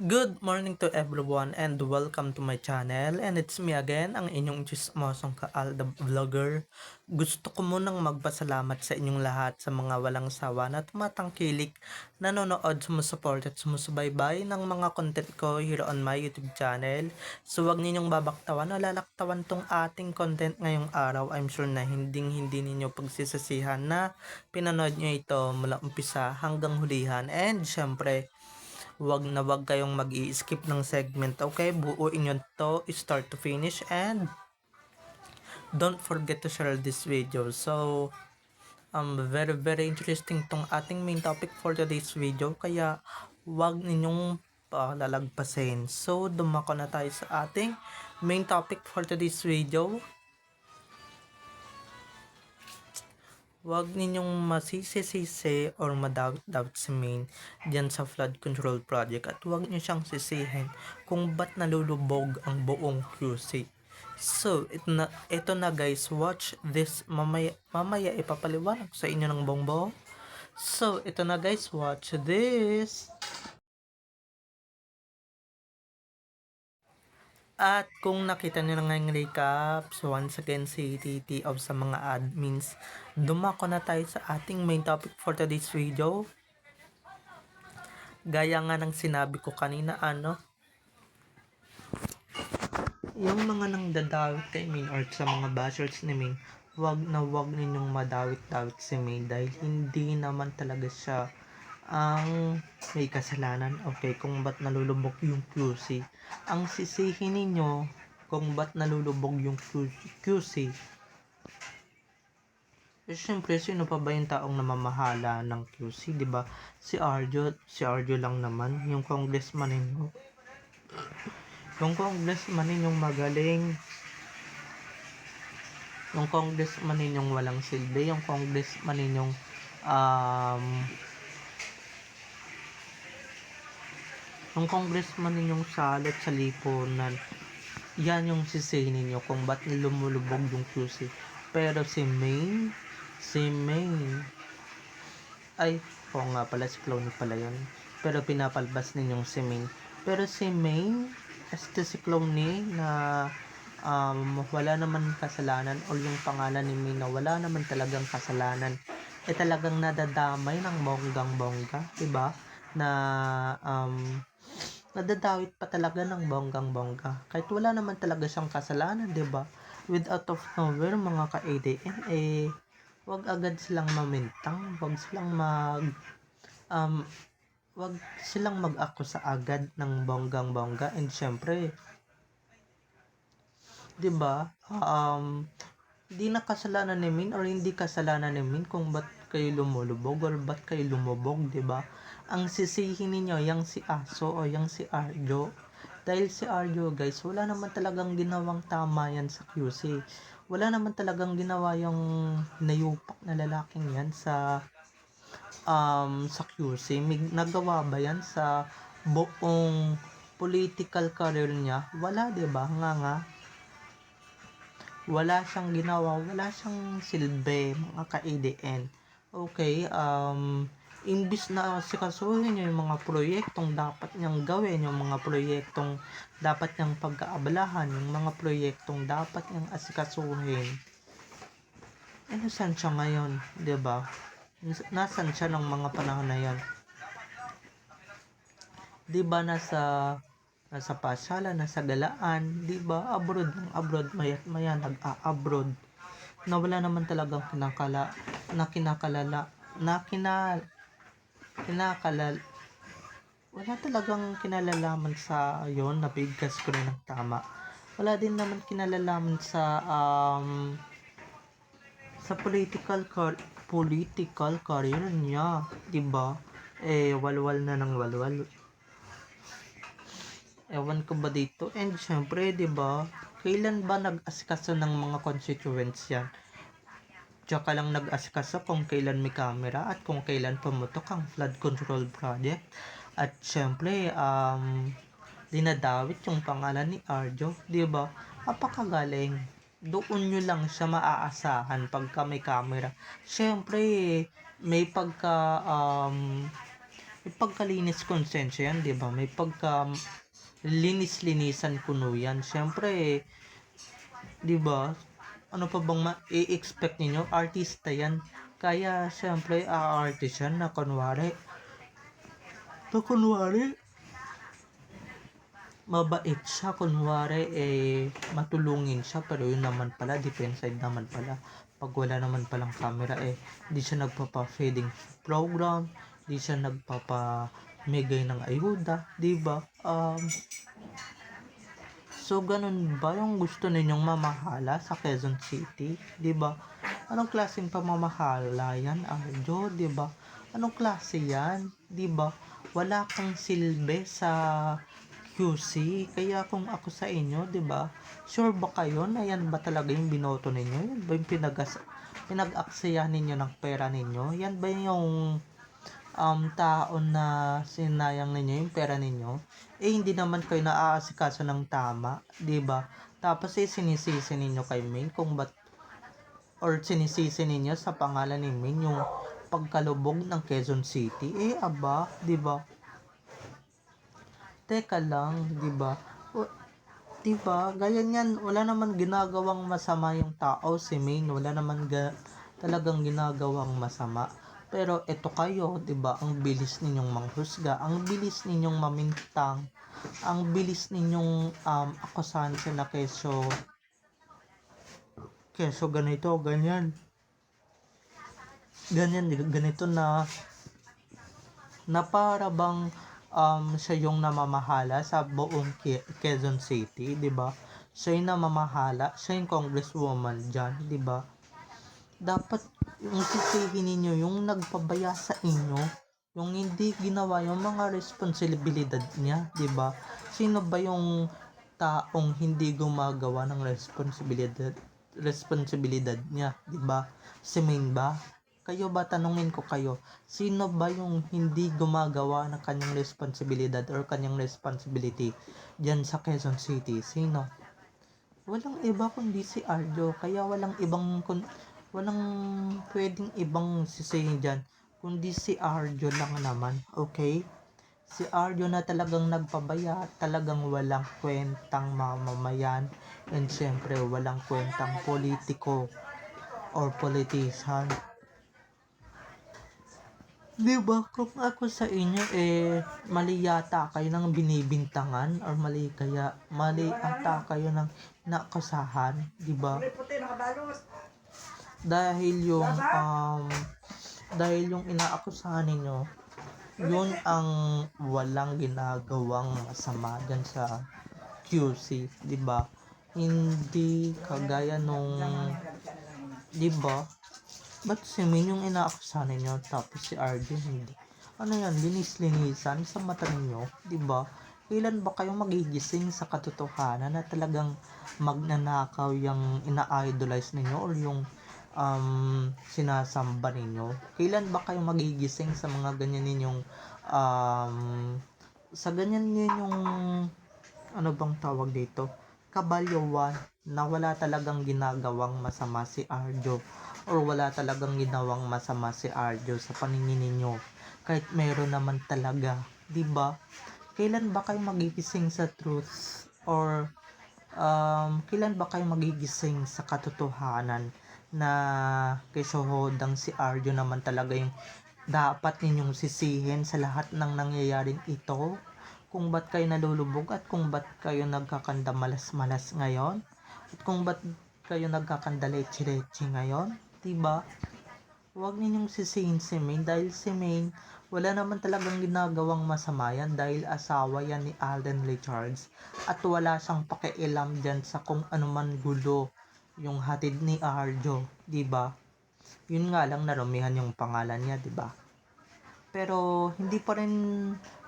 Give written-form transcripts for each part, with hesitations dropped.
Good morning to everyone and welcome to my channel, and it's me again, ang inyong chismosong Kaal the Vlogger. Gusto ko munang magpasalamat sa inyong lahat sa mga walang sawa na tumatangkilik, nanonood, sumusuport at sumusubaybay ng mga content ko here on my YouTube channel. So wag ninyong babaktawan o lalaktawan tong ating content ngayong araw. I'm sure na hindi ninyo pagsisisihan na pinanood nyo ito mula umpisa hanggang hulihan, and syempre wag kayong mag-i-skip ng segment, okay? Buuin nyo to start to finish, and don't forget to share this video. So, very very interesting tong ating main topic for today's video, kaya wag ninyong lalagpasin. So, dumako na tayo sa ating main topic for today's video. Huwag ninyong masisisi or madoubt si Maine dyan sa flood control project, at huwag niyo siyang sisihin kung ba't nalulubog ang buong QC. So, ito na guys, watch this. Mamaya ipapaliwanag sa inyo ng buong. So, ito na guys, watch this. At kung nakita nyo na ngayong recap, so once again si TT of sa mga admins, dumako na tayo sa ating main topic for today's video. Gaya nga ng sinabi ko kanina, yung mga nangdadawit kay Min or sa mga bashers ni Min, wag ninyong madawit-dawit si Min dahil hindi naman talaga siya ang may kasalanan, okay, kung ba't nalulubog yung QC. Ang sisihin ninyo kung ba't nalulubog yung QC, syempre sino pa ba yung taong namamahala ng QC, di ba? Si Arjo lang naman, yung congressman ninyo. Yung congressman ninyong magaling, yung congressman ninyong walang silbi, yung congressman ninyong yung congressman ninyong salot sa lipunan, yan yung sisihin ninyo kung ba't lumulubog yung QC. Pero si Maine, ay, oo nga pala, si Cloney pala yun. Pero pinapalbas ninyong si Maine. Pero si Maine, si Cloney na wala naman kasalanan, o yung pangalan ni Maine na wala naman talagang kasalanan, talagang nadadamay ng bonggang-bongga, diba? Na nadadawit pa talaga ng bonggang-bongga kahit wala naman talaga siyang kasalanan, 'di ba? With out of nowhere, mga ka-ADN, wag agad silang mamintang, wag silang mag-akusa agad ng bonggang-bongga. And syempre, 'di ba? Hindi na kasalanan ni Min or hindi kasalanan ni Min kung ba't kayo lumulubog or ba't kayo lumubog, 'di ba? Ang sisihin niyo yang si Aso o yang si Arjo. Dahil si Arjo guys, wala naman talagang ginawang tama yan sa QC. Wala naman talagang ginawa yung nayupak na lalaking yan sa QC. Nagawa ba yan sa buong political career niya? Wala, 'di ba? Nga. Wala siyang ginawa, wala siyang silbi, mga ka-ADN. Okay, imbis na sikasuhin niyo yung mga proyektong dapat niyang gawin, yung mga proyektong dapat niyang pagkaabalahan, yung mga proyektong dapat niyang asikasuhin, nasan siya ngayon, 'di ba? Nasan siya ng mga panahon na yan? 'Di ba nasa pasyalan, nasa galaan, 'di ba? Abroad, maya nag-a-abroad, na wala naman talagang wala talagang kinalalaman sa yon. Nabigkas ko rin ng tama. Wala din naman kinalalaman sa political career niya, 'di ba? Walwal na ng walwal. Ewan ko ba dito. And syempre, 'di ba? Kailan ba nag-asikaso ng mga constituents yan? Tsaka lang nag-asikaso kung kailan may camera at kung kailan pumutok ang flood control project. At syempre, dinadawit yung pangalan ni Arjo, 'di ba? Apakagaling. Doon nyo lang siya maaasahan pagka may camera. Syempre, may may pagkalinis konsensya yan, 'di ba? May pagka linis-linisan kuno yan. Siyempre, 'di ba? Ano pa bang i-expect ninyo? Artista yan. Kaya, siyempre, artist yan na kunwari, mabait siya, kunwari, matulungin siya, pero yun naman pala, defensive naman pala. Pag wala naman palang camera, di siya nagpapa-feeding program, di siya nagpapamigay ng ayuda, di ba? So, ganun ba yung gusto ninyong mamahala sa Quezon City? Di ba? Anong klaseng pamamahala yan, Arjo? Di ba? Anong klase yan? Di ba? Wala kang silbi sa QC. Kaya kung ako sa inyo, di ba? Sure ba kayo na yan ba talaga yung binoto ninyo? Yan ba yung pinag-aksaya ninyo ng pera ninyo? Yan ba yung taon na sinayang ninyo yung pera ninyo? Hindi naman kayo naaasikaso ng tama, 'di ba? Tapos sinisisi ninyo kay Main kung ba't, or sinisisi ninyo sa pangalan ni Main yung pagkalubog ng Quezon City. Aba, 'di ba? Teka lang, 'di ba? 'Di ba? Gaya niyan, wala naman ginagawang masama yung tao si Main, wala naman talagang ginagawang masama. Pero eto kayo, 'di ba? Ang bilis ninyong manghusga, ang bilis ninyong mamintang, ang bilis ninyong akusahan sila keso ganito, ganyan. Ganyan, ganito na para bang siya yung namamahala sa buong Quezon City, 'di ba? Siya yung namamahala, siya yung congresswoman diyan, 'di ba? Dapat yung sisihin ninyo yung nagpabaya sa inyo, yung hindi ginawa yung mga responsibilidad niya, 'di ba? Sino ba yung taong hindi gumagawa ng responsibilidad niya, 'di ba? Si Main ba? Kayo ba, tanungin ko kayo, sino ba yung hindi gumagawa ng kanyang responsibilidad or kanyang responsibility diyan sa Quezon City? Sino? Walang iba kundi si Arjo. Kaya walang pwedeng ibang sisihin dyan kundi si Arjo lang naman, okay? Si Arjo na talagang nagpabaya, talagang walang kwentang mamamayan, and syempre walang kwentang politiko or politician. Diba, kung ako sa inyo, mali yata kayo ng binibintangan, or mali ata kayo ng nakasahan, diba? Dahil yung inaakusahan ninyo, yun ang walang ginagawang masama dyan sa QC, diba? Hindi kagaya nung, diba? Ba't si Min yung inaakusahan ninyo, tapos si RJ hindi? Ano yan, linis-linisan sa mata ninyo, diba? Kailan ba kayo magigising sa katotohanan na talagang magnanakaw yung ina-idolize ninyo or yung sinasamba ninyo? Kailan ba kayo magigising sa mga ganyan ninyong sa ganyan ninyong ano bang tawag dito, kabalyowan, na wala talagang ginagawang masama si Arjo, or wala talagang ginawang masama si Arjo sa paningin ninyo, kahit meron naman talaga, 'di ba? Kailan ba kayo magigising sa truth, or kailan ba kayo magigising sa katotohanan na kesohodang si Arjo naman talaga yung dapat ninyong sisihin sa lahat ng nangyayaring ito? Kung ba't kayo nalulubog, at kung ba't kayo nagkakanda malas-malas ngayon, at kung ba't kayo nagkakanda leche-leche ngayon, 'di ba? Huwag ninyong sisihin si Main, dahil si Main wala naman talagang ginagawang masama yan, dahil asawa yan ni Alden Richards, at wala siyang pakialam dyan sa kung anuman gulo yung hatid ni Arjo, 'di ba? Yun nga lang, narumihan yung pangalan niya, 'di ba? Pero hindi pa rin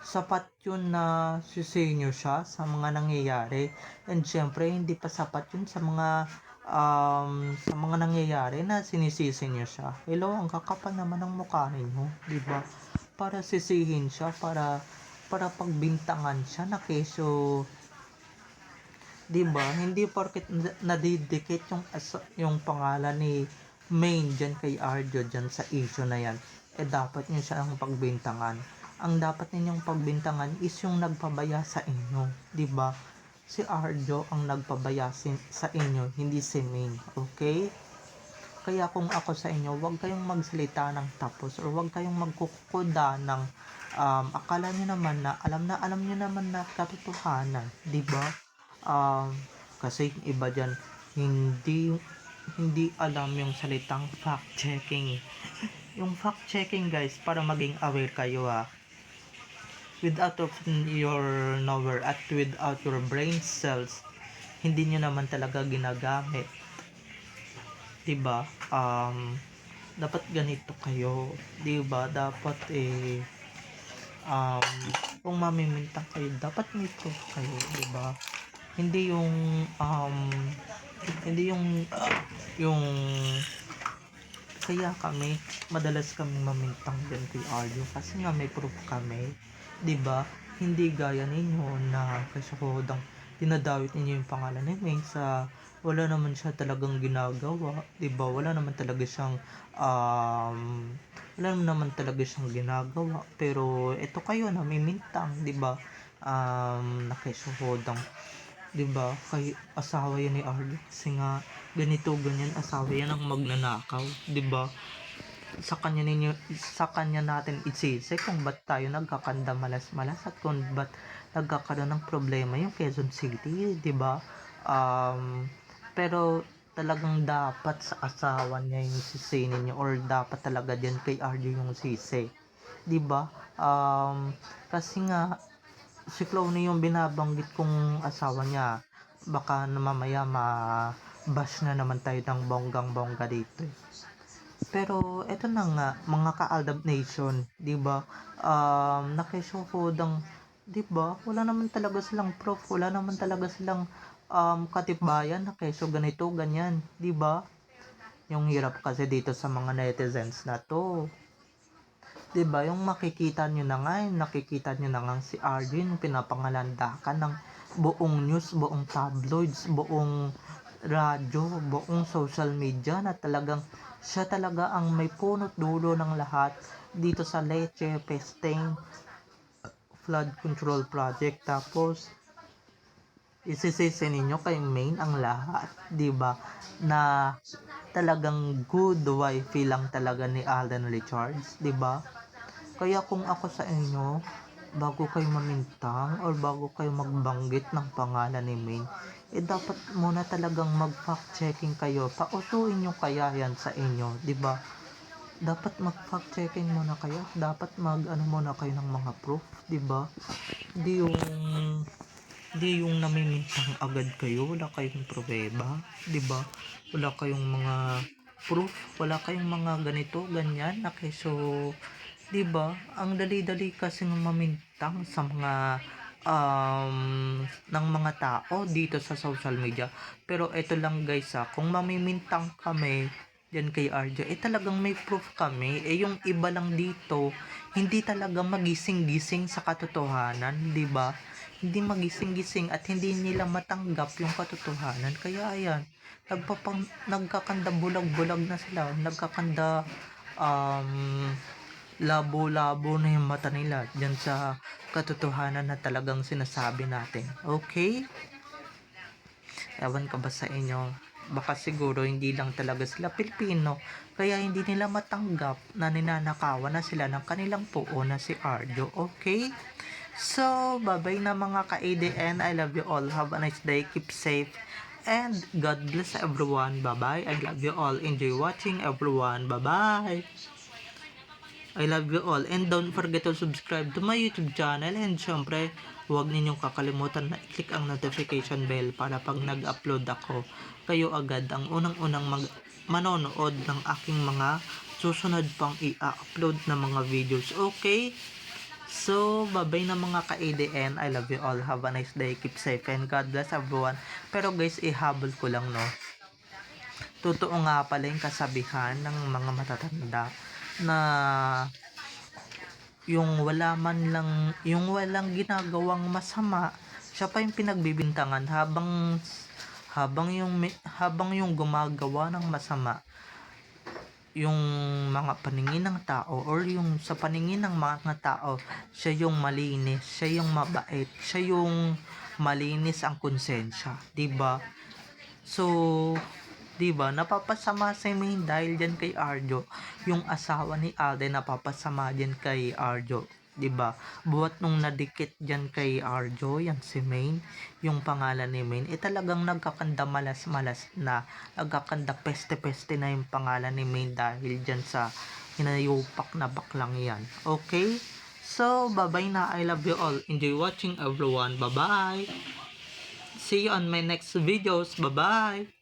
sapat yun na sisihin nyo siya sa mga nangyayari, and syempre hindi pa sapat yun sa mga nangyayari na sinisisi nyo siya. Hello, ang kakapal naman ng mukha ninyo, di ba? Para sisihin siya, para pagbintangan siya na keso, di ba? Hindi porket nadidikit yung pangalan ni Main dyan kay Arjo dyan sa issue na yan, dapat nyo siya ang pagbintangan. ang dapat ninyong pagbintangan is yung nagpabaya sa inyo, 'di ba? Si Arjo ang nagpabaya sa inyo, hindi si Main, okay? Kaya kung ako sa inyo, huwag kayong magsalita ng tapos or huwag kayong magkukuda ng akala niyo naman na alam niyo naman na katotohanan, 'di ba? Kasi yung iba diyan hindi hindi alam yung salitang fact checking. Yung fact checking guys, para maging aware kayo without of your knower at without your brain cells, hindi nyo naman talaga ginagamit, 'di ba? Dapat ganito kayo, 'di ba? Dapat um, kung mamimintang kayo, dapat may proof kayo, 'di ba? Hindi yung hindi yung kaya madalas kami mamintang din kay Arjo kasi nga may proof kami, 'di ba? Hindi gaya ninyo na kasakodang dinadawit ninyo yung pangalan ni Ming sa wala naman siya talagang ginagawa, 'di ba? Wala naman talaga siyang ginagawa. Pero ito kayo namimintang, 'di ba? Nakisakodang, 'di ba? Kay asawa yan ni Arjo kasi nga ganito ganyan, asawa yan ang magnanakaw, 'di ba? Sa kanya natin isisi kung ba't tayo nagkakanda malas-malas at kung ba't nagkakaroon ng problema yung Quezon City, 'di ba? Pero talagang dapat sa asawa niya yung sisi ninyo or dapat talaga din kay Arjo yung sisi, 'di ba? Kasi nga si Clowny yung binabanggit kong asawa niya, baka na mamaya bash na naman tayo ng bonggang-bongga dito. Pero eto na nga, mga ka-Aldab Nation, 'di ba? Nakisukod ang 'di ba? Wala naman talaga silang proof, wala naman talaga silang katibayan na keso ganito, ganyan, 'di ba? Yung hirap kasi dito sa mga netizens na to. 'Di ba? Yung nakikita nyo na nga si Arjun pinapangalandakan ng buong news, buong tabloids, buong radyo, buong social media na talagang siya talaga ang may punot dulo ng lahat dito sa Leche Pesteng Flood Control Project. Tapos isisisi ninyo kay Main ang lahat, 'di ba? Na talagang good wifey lang talaga ni Alden Richards, 'di ba? Kaya kung ako sa inyo, bago kayo mamintang or bago kayo magbanggit ng pangalan ni Main, dapat muna talagang mag-fact checking kayo. Pausuin nyo kaya yan sa inyo, 'di ba? Dapat mag-fact checking muna kayo. Dapat muna kayo ng mga proof, 'di ba? Hindi yung namimintang agad kayo, wala kayong pruweba, 'di ba? Wala kayong mga proof, wala kayong mga ganito, ganyan na keso, 'di ba? Ang dali-dali kasi mamintang sa mga ng mga tao dito sa social media. Pero ito lang guys, kung mamimintang kami diyan kay RJ, talagang may proof kami. Yung iba lang dito, hindi talaga magising-gising sa katotohanan, 'di ba? Hindi magising-gising at hindi nila matanggap yung katotohanan. Kaya ayan, nagkakanda bulag-bulag na sila, nagkakanda labo-labo na yung mata nila dyan sa katotohanan na talagang sinasabi natin. Okay? Ewan ka ba sa inyo? Baka siguro hindi lang talaga sila Pilipino, kaya hindi nila matanggap na ninanakawan na sila ng kanilang puo na si Arjo. Okay? So, bye-bye na mga ka-ADN. I love you all. Have a nice day. Keep safe. And God bless everyone. Bye-bye. I love you all. Enjoy watching everyone. Bye-bye. I love you all. And don't forget to subscribe to my YouTube channel. And syempre, huwag ninyong kakalimutan na i-click ang notification bell para pag nag-upload ako, kayo agad ang unang-unang manonood ng aking mga susunod pang i-upload na mga videos. Okay? So, bye-bye na mga ka-ADN. I love you all. Have a nice day. Keep safe and God bless everyone. Pero guys, ihabol ko lang, no? Totoo nga pala yung kasabihan ng mga matatanda na yung walang ginagawang masama, siya pa yung pinagbibintangan habang yung gumagawa ng masama yung mga paningin ng tao or yung sa paningin ng mga tao, siya yung malinis, siya yung mabait, siya yung malinis ang konsensya, 'di ba? So, 'di ba, napapasama si Maine dahil diyan kay Arjo. Yung asawa ni Alden napapasama din kay Arjo, 'di ba? Buhat nung nadikit diyan kay Arjo, yan si Maine, yung pangalan ni Maine, talagang nagkakanda malas-malas na, nagkakanda peste-peste na yung pangalan ni Maine dahil diyan sa hinayupak na baklang yan. Okay? So, bye-bye na. I love you all. Enjoy watching everyone. Bye-bye. See you on my next videos. Bye-bye.